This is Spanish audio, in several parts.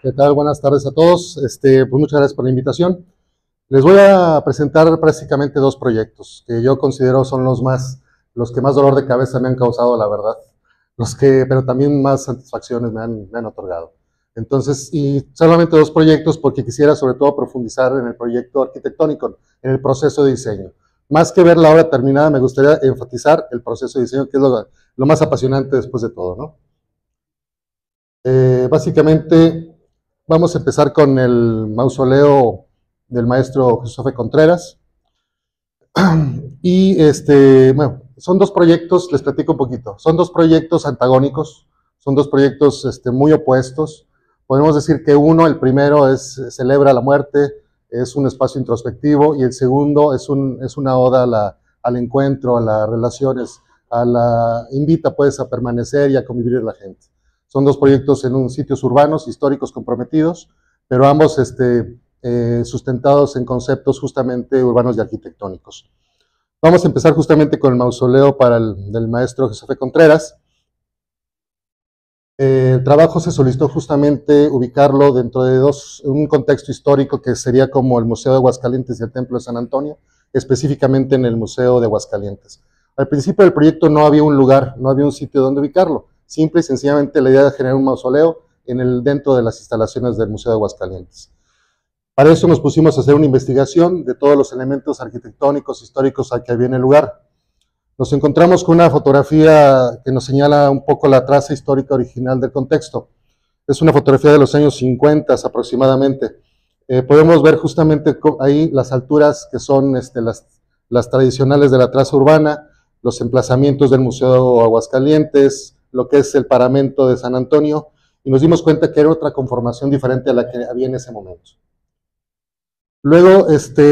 ¿Qué tal? Buenas tardes a todos. Pues muchas gracias por la invitación. Les voy a presentar prácticamente dos proyectos que yo considero son los que más dolor de cabeza me han causado, la verdad, pero también más satisfacciones me han otorgado. Entonces, y solamente dos proyectos porque quisiera sobre todo profundizar en el proyecto arquitectónico, en el proceso de diseño. Más que ver la obra terminada, me gustaría enfatizar el proceso de diseño, que es lo más apasionante después de todo, ¿no? Básicamente, vamos a empezar con el mausoleo del maestro Jesús Contreras. Y bueno, son dos proyectos, les platico un poquito, son dos proyectos antagónicos, son dos proyectos muy opuestos. Podemos decir que uno, el primero, celebra la muerte, es un espacio introspectivo, y el segundo es una oda al encuentro, a las relaciones, invita pues a permanecer y a convivir con la gente. Son dos proyectos en sitios urbanos, históricos comprometidos, pero ambos sustentados en conceptos justamente urbanos y arquitectónicos. Vamos a empezar justamente con el mausoleo del maestro Jesús Contreras. El trabajo se solicitó justamente ubicarlo dentro de un contexto histórico que sería como el Museo de Aguascalientes y el Templo de San Antonio, específicamente en el Museo de Aguascalientes. Al principio del proyecto no había un lugar, no había un sitio donde ubicarlo. Simple y sencillamente la idea era generar un mausoleo dentro de las instalaciones del Museo de Aguascalientes. Para eso nos pusimos a hacer una investigación de todos los elementos arquitectónicos, históricos que había en el lugar. Nos encontramos con una fotografía que nos señala un poco la traza histórica original del contexto. Es una fotografía de los años 50 aproximadamente. Podemos ver justamente ahí las alturas que son las tradicionales de la traza urbana, los emplazamientos del Museo de Aguascalientes, lo que es el paramento de San Antonio, y nos dimos cuenta que era otra conformación diferente a la que había en ese momento. Luego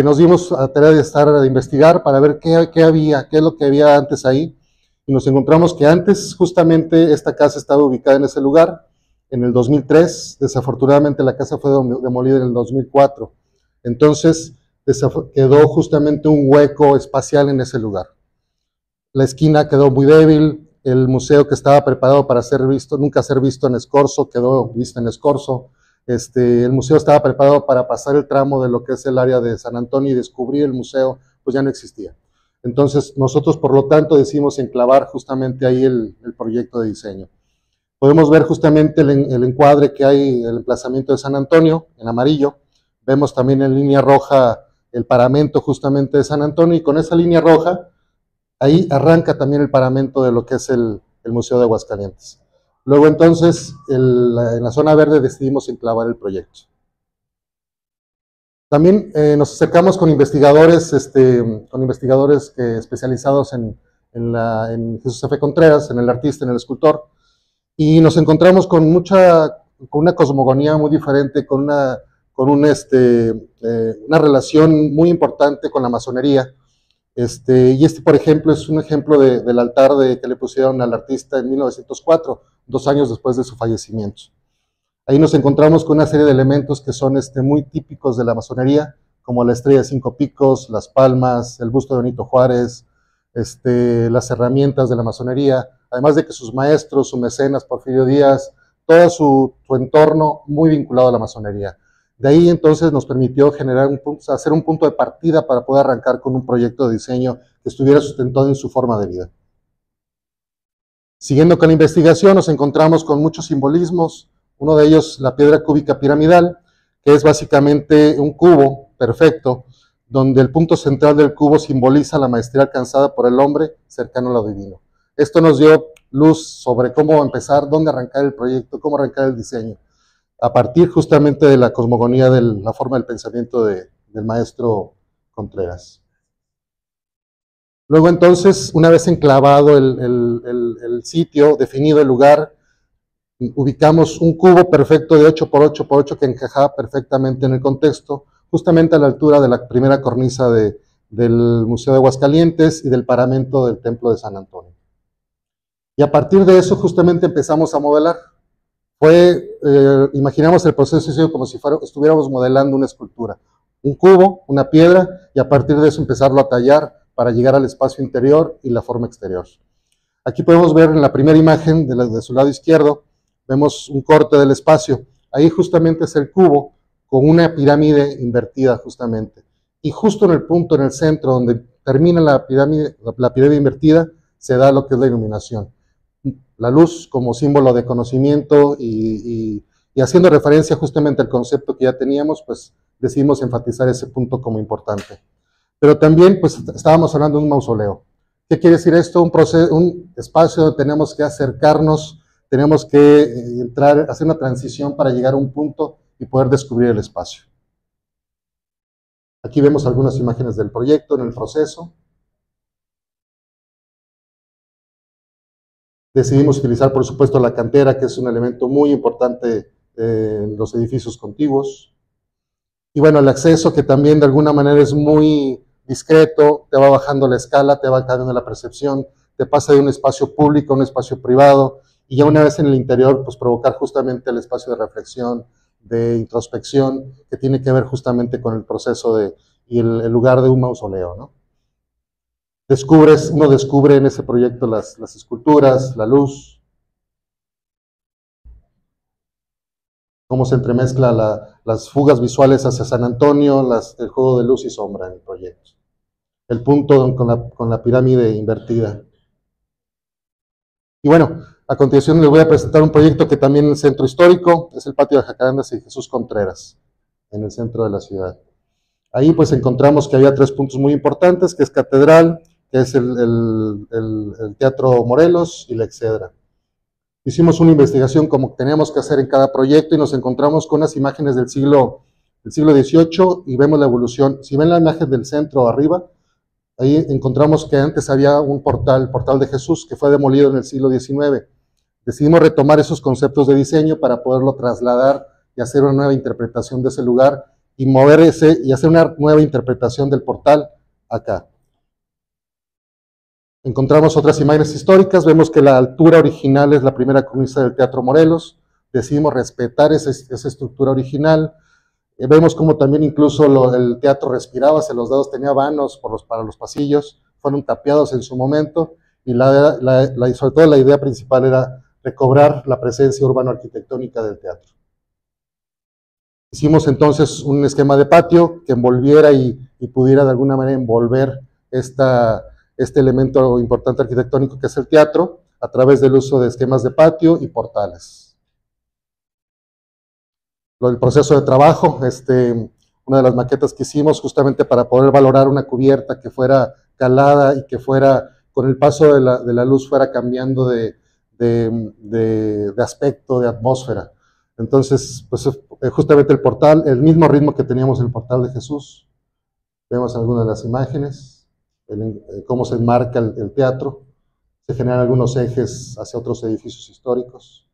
nos dimos a tarea de investigar para ver qué es lo que había antes ahí, y nos encontramos que antes justamente esta casa estaba ubicada en ese lugar, en el 2003, desafortunadamente la casa fue demolida en el 2004, entonces quedó justamente un hueco espacial en ese lugar. La esquina quedó muy débil, el museo que estaba preparado para nunca ser visto en Escorzo, quedó visto en Escorzo. El museo estaba preparado para pasar el tramo de lo que es el área de San Antonio y descubrir el museo, pues ya no existía. Entonces nosotros por lo tanto decidimos enclavar justamente ahí el proyecto de diseño. Podemos ver justamente el encuadre que hay, el emplazamiento de San Antonio en amarillo. Vemos también en línea roja el paramento justamente de San Antonio, y con esa línea roja ahí arranca también el paramento de lo que es el Museo de Aguascalientes. Luego entonces, en la zona verde decidimos enclavar el proyecto. También nos acercamos con investigadores, especializados en Jesús Contreras, en el artista, en el escultor, y nos encontramos con una cosmogonía muy diferente, con una relación muy importante con la masonería. Por ejemplo, es un ejemplo del altar que le pusieron al artista en 1904, 2 años después de su fallecimiento. Ahí nos encontramos con una serie de elementos que son muy típicos de la masonería, como la estrella de 5 picos, las palmas, el busto de Benito Juárez, las herramientas de la masonería, además de que sus maestros, su mecenas Porfirio Díaz, todo su entorno muy vinculado a la masonería. De ahí entonces nos permitió hacer un punto de partida para poder arrancar con un proyecto de diseño que estuviera sustentado en su forma de vida. Siguiendo con la investigación, nos encontramos con muchos simbolismos, uno de ellos la piedra cúbica piramidal, que es básicamente un cubo perfecto, donde el punto central del cubo simboliza la maestría alcanzada por el hombre cercano a lo divino. Esto nos dio luz sobre cómo empezar, dónde arrancar el proyecto, cómo arrancar el diseño, a partir justamente de la cosmogonía de la forma del pensamiento del maestro Contreras. Luego entonces, una vez enclavado el sitio, definido el lugar, ubicamos un cubo perfecto de 8 por 8 por 8 que encajaba perfectamente en el contexto, justamente a la altura de la primera cornisa del Museo de Aguascalientes y del paramento del Templo de San Antonio. Y a partir de eso justamente empezamos a modelar. Imaginamos el proceso como si estuviéramos modelando una escultura. Un cubo, una piedra, y a partir de eso empezarlo a tallar para llegar al espacio interior y la forma exterior. Aquí podemos ver en la primera imagen de su lado izquierdo, vemos un corte del espacio. ahí justamente es el cubo con una pirámide invertida justamente. Y justo en el punto, en el centro, donde termina la pirámide invertida, se da lo que es la iluminación. La luz como símbolo de conocimiento y haciendo referencia justamente al concepto que ya teníamos, pues decidimos enfatizar ese punto como importante. Pero también, pues estábamos hablando de un mausoleo. ¿Qué quiere decir esto? Un espacio donde tenemos que acercarnos, tenemos que entrar, hacer una transición para llegar a un punto y poder descubrir el espacio. Aquí vemos algunas imágenes del proyecto en el proceso. Decidimos utilizar, por supuesto, la cantera, que es un elemento muy importante en los edificios contiguos. Y bueno, el acceso, que también de alguna manera es muy discreto, te va bajando la escala, te va cambiando la percepción, te pasa de un espacio público a un espacio privado, y ya una vez en el interior, pues provocar justamente el espacio de reflexión, de introspección, que tiene que ver justamente con el proceso y el lugar de un mausoleo, ¿no? Uno descubre en ese proyecto las esculturas, la luz, cómo se entremezcla las fugas visuales hacia San Antonio, el juego de luz y sombra en el proyecto. El punto con la pirámide invertida. Y bueno, a continuación les voy a presentar un proyecto que también en el centro histórico, es el patio de Jacarandas y Jesús Contreras, en el centro de la ciudad. Ahí pues encontramos que había 3 puntos muy importantes, que es Catedral, que es el Teatro Morelos y la Excedra. Hicimos una investigación como teníamos que hacer en cada proyecto y nos encontramos con unas imágenes del siglo XVIII y vemos la evolución. Si ven la imagen del centro arriba, ahí encontramos que antes había un portal, el portal de Jesús, que fue demolido en el siglo XIX. Decidimos retomar esos conceptos de diseño para poderlo trasladar y hacer una nueva interpretación de ese lugar y mover y hacer una nueva interpretación del portal acá. Encontramos otras imágenes históricas, vemos que la altura original es la primera cornisa del Teatro Morelos, decidimos respetar esa estructura original, vemos como también incluso el teatro respiraba hacia los lados, tenía vanos para los pasillos, fueron tapiados en su momento, y sobre todo la idea principal era recobrar la presencia urbano-arquitectónica del teatro. Hicimos entonces un esquema de patio que envolviera y pudiera de alguna manera envolver este elemento importante arquitectónico que es el teatro, a través del uso de esquemas de patio y portales. El proceso de trabajo, una de las maquetas que hicimos justamente para poder valorar una cubierta que fuera calada y que fuera, con el paso de la luz, fuera cambiando de aspecto, de atmósfera. Entonces, pues justamente el portal, el mismo ritmo que teníamos en el portal de Jesús. Vemos algunas de las imágenes. Cómo se enmarca el teatro, se generan algunos ejes hacia otros edificios históricos.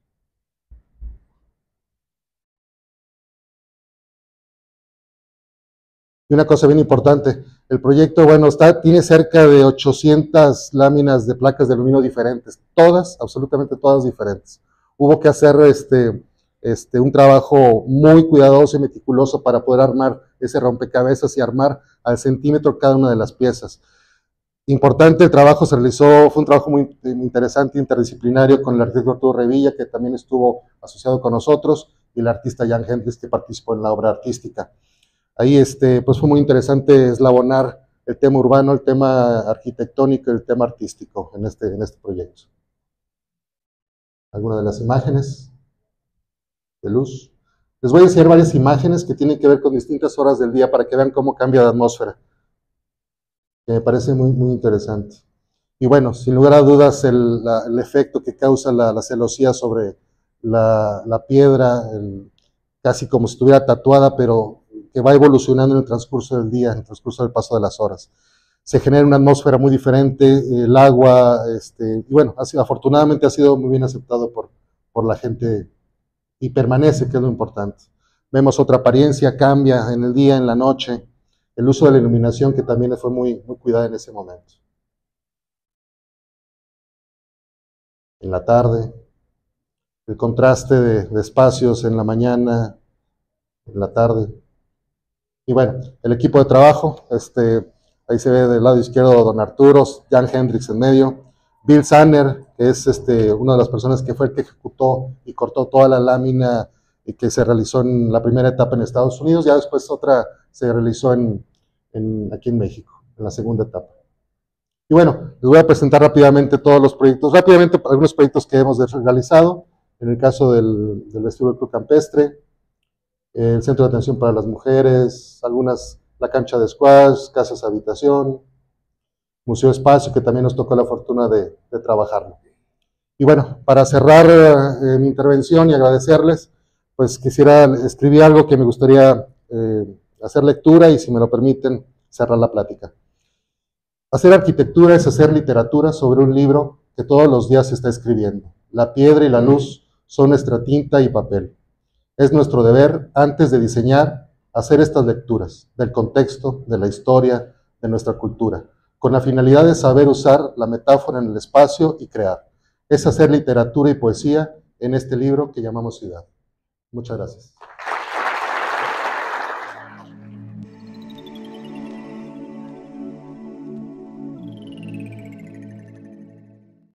Y una cosa bien importante, el proyecto, bueno, tiene cerca de 800 láminas de placas de aluminio diferentes, todas, absolutamente todas diferentes. Hubo que hacer un trabajo muy cuidadoso y meticuloso para poder armar ese rompecabezas y armar al centímetro cada una de las piezas. Importante, el trabajo se realizó, fue un trabajo muy interesante, interdisciplinario, con el arquitecto Arturo Revilla, que también estuvo asociado con nosotros, y el artista Jan Hendricks, que participó en la obra artística. Ahí pues fue muy interesante eslabonar el tema urbano, el tema arquitectónico y el tema artístico en este proyecto. Algunas de las imágenes de luz. Les voy a enseñar varias imágenes que tienen que ver con distintas horas del día para que vean cómo cambia la atmósfera, que me parece muy, muy interesante. Y bueno, sin lugar a dudas, el efecto que causa la celosía sobre la piedra, casi como si estuviera tatuada, pero que va evolucionando en el transcurso del día, en el transcurso del paso de las horas. Se genera una atmósfera muy diferente, el agua, y bueno, afortunadamente ha sido muy bien aceptado por la gente y permanece, que es lo importante. Vemos otra apariencia, cambia en el día, en la noche, el uso de la iluminación que también fue muy, muy cuidada en ese momento. En la tarde, el contraste de espacios en la mañana, en la tarde. Y bueno, el equipo de trabajo, ahí se ve del lado izquierdo don Arturo, Jan Hendricks en medio, Bill Sanner, que es una de las personas que fue el que ejecutó y cortó toda la lámina y que se realizó en la primera etapa en Estados Unidos, ya después otra se realizó aquí en México, en la segunda etapa. Y bueno, les voy a presentar rápidamente todos los proyectos, rápidamente algunos proyectos que hemos realizado, en el caso del vestíbulo Club Campestre, el centro de atención para las mujeres, la cancha de squash, casas habitación, Museo Espacio, que también nos tocó la fortuna de trabajarlo. Y bueno, para cerrar mi intervención y agradecerles, pues quisiera escribir algo que me gustaría hacer lectura y, si me lo permiten, cerrar la plática. Hacer arquitectura es hacer literatura sobre un libro que todos los días se está escribiendo. La piedra y la luz son nuestra tinta y papel. Es nuestro deber, antes de diseñar, hacer estas lecturas del contexto, de la historia, de nuestra cultura, con la finalidad de saber usar la metáfora en el espacio y crear. Es hacer literatura y poesía en este libro que llamamos Ciudad. Muchas gracias.